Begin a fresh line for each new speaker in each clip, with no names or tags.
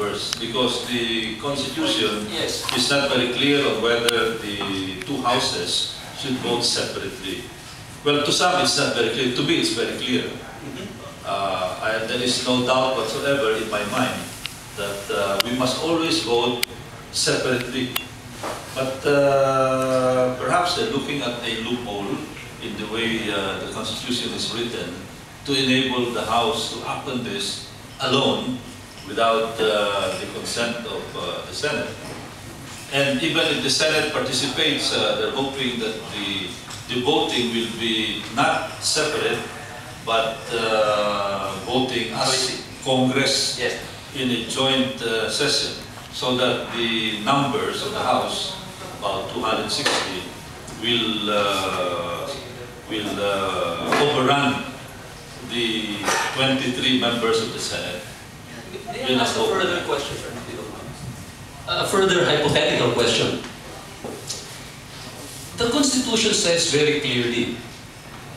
numbers because the Constitution
Yes.
is not very clear on whether the two houses should vote separately. Well, to some it's not very clear. To me it's very clear. There is no doubt whatsoever in my mind that we must always vote separately. But perhaps they're looking at a loophole in the way the Constitution is written to enable the House to act on this alone without the consent of the Senate. And even if the Senate participates, they're hoping that the voting will be not separate, but voting as Congress in a joint session, so that the numbers of the House, about 260, will overrun the 23 members of the Senate.
May I ask a further question, sir? A further hypothetical question. The Constitution says very clearly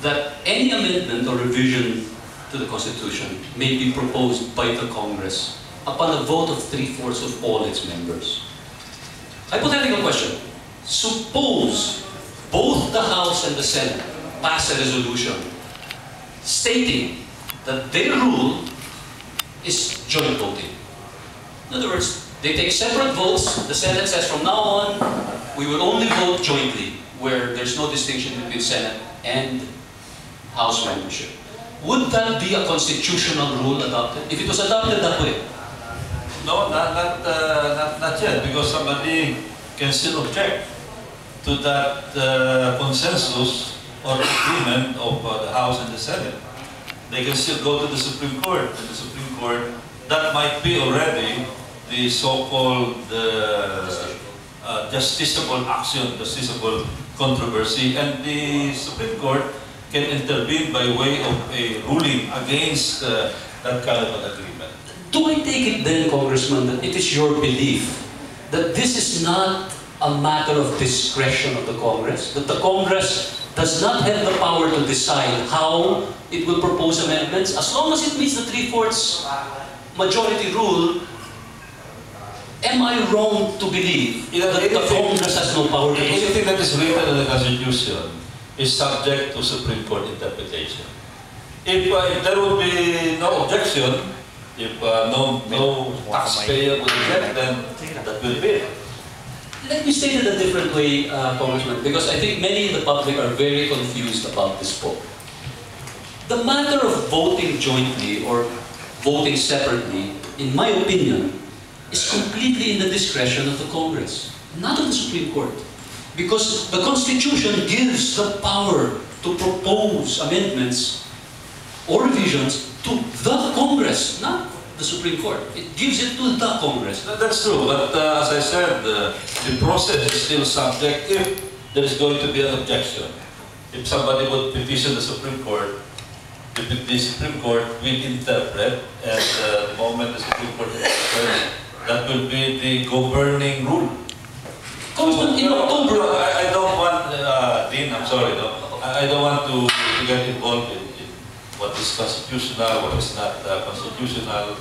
that any amendment or revision to the Constitution may be proposed by the Congress upon a vote of 3/4 of all its members. Hypothetical question. Suppose both the House and the Senate pass a resolution stating that their rule is joint voting. In other words, they take separate votes. The Senate says from now on, we will only vote jointly, where there's no distinction between Senate and House membership. Would that be a constitutional rule adopted? If it was adopted that way?
No, not yet, because somebody can still object to that consensus or agreement of the House and the Senate. They can still go to the Supreme Court, and the Supreme Court, that might be already the so-called justiciable action, justiciable controversy, and the Supreme Court can intervene by way of a ruling against that kind of an agreement.
Do I take it then, Congressman, that it is your belief that this is not a matter of discretion of the Congress, that the Congress does not have the power to decide how it will propose amendments, as long as it meets the 3/4 majority rule? Am I wrong to believe that the Congress has no power to do so?
Anything that is written in the Constitution is subject to Supreme Court interpretation. If there would be no objection, if no taxpayer would object, then that will be it.
Let me state it a different way, Congressman, because I think many in the public are very confused about this vote. The matter of voting jointly or voting separately, in my opinion, is completely in the discretion of the Congress, not of the Supreme Court. Because the Constitution gives the power to propose amendments or revisions to the Congress, not the Supreme Court. It gives it to the Congress.
That's true, but as I said, the process is still subject if there is going to be an objection. If somebody would petition the Supreme Court, the Supreme Court will interpret, and the moment the Supreme Court interprets, that will be the governing rule.
Congressman, in October...
I don't want, Dean, I'm sorry, no, I don't want to get involved in what is constitutional, what is not constitutional.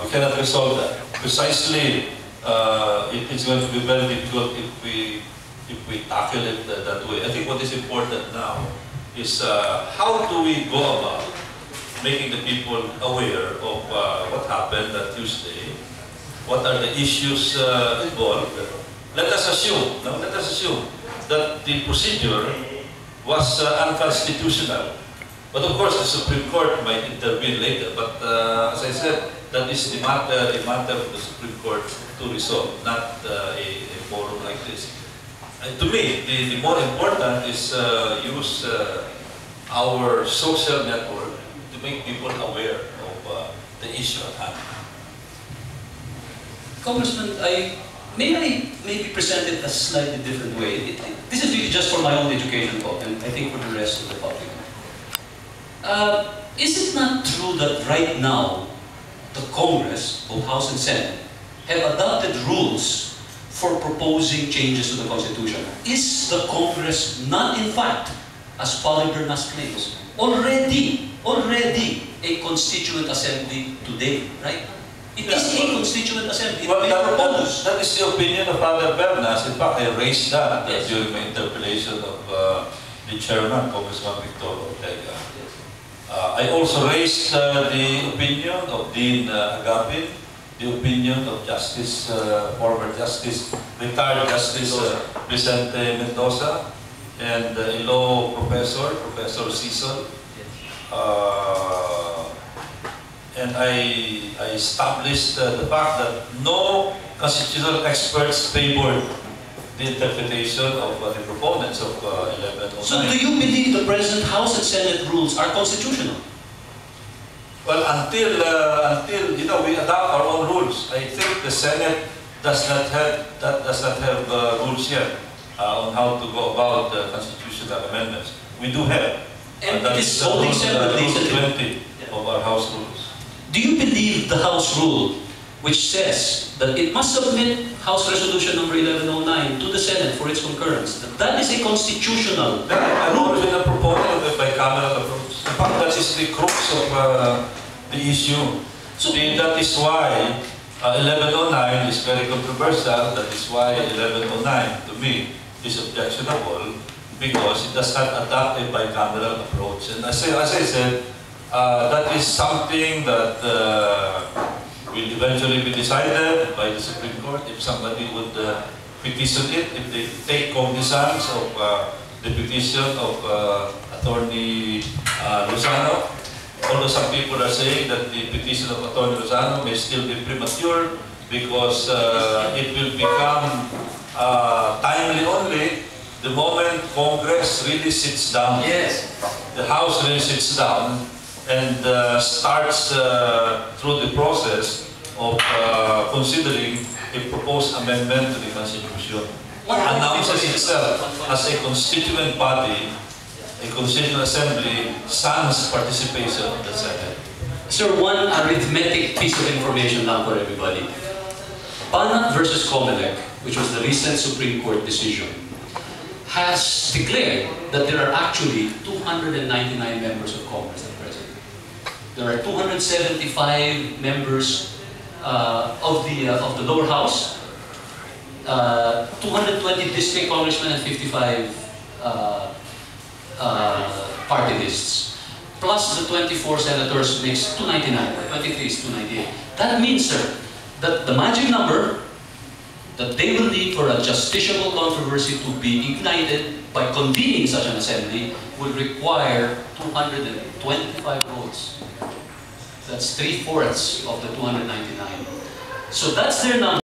We cannot resolve that. Precisely, it's going to be very difficult if we tackle it that way. I think what is important now is how do we go about making the people aware of what happened that Tuesday, what are the issues involved. Let us assume that the procedure was unconstitutional. But of course, the Supreme Court might intervene later. But as I said, that is a matter of the Supreme Court to resolve, not a forum like this. And to me, the more important is use our social network to make people aware of the issue at hand.
Congressman, may I maybe present it a slightly different way? This is really just for my own education, and I think for the rest of the public. Is it not true that right now, the Congress, both House and Senate, have adopted rules for proposing changes to the Constitution? Is the Congress not, in fact, as Polybernas claims, already a constituent assembly today, right? It is a constituent assembly.
Well,
It may propose.
that is the opinion of Father Bernas. In fact, I raised that
Yes.
during my interpellation of the chairman, Congressman Victor Ortega. I also raised the opinion of Dean Agapit, the opinion of Justice, former Justice, retired Justice Vicente Mendoza, and a law professor, Professor Cecil. And I established the fact that no constitutional experts favored the interpretation of the proponents of 1109.
So do you believe the present House and Senate rules are constitutional?
Well, until we adopt our own rules, I think the Senate does not have rules yet on how to go about constitutional amendments. We do have.
And
that
it is
is
voting separately.
Rule 20 of our House rules.
Do you believe the House rule, which says that it must submit House Resolution number 1109 to the Senate for its concurrence, that is a constitutional
I've always been a proponent of a bicameral approach. In fact, that is the crux of the issue. That is why 1109 is very controversial. That is why 1109, to me, is objectionable, because it does not adopt a bicameral approach. And as I said, that is something that will eventually be decided by the Supreme Court if somebody would petition it, if they take cognizance of the petition of Attorney Lozano. Although some people are saying that the petition of Attorney Lozano may still be premature because it will become timely only the moment Congress really sits down.
Yes.
The House really sits down and starts through the process of considering a proposed amendment to the Constitution. Announces itself as a constituent body, a constituent assembly, sans participation of the Senate.
Sir, one arithmetic piece of information now for everybody. Banat versus Comelec, which was the recent Supreme Court decision, has declared that there are actually 299 members of Congress at present. There are 275 members of the lower house, 220 district congressmen, and 55 party lists. Plus the 24 senators makes 299, 23 is 298. That means, sir, that the magic number that they will need for a justiciable controversy to be ignited by convening such an assembly will require 225 votes. That's 3/4 of the 299. So that's their number.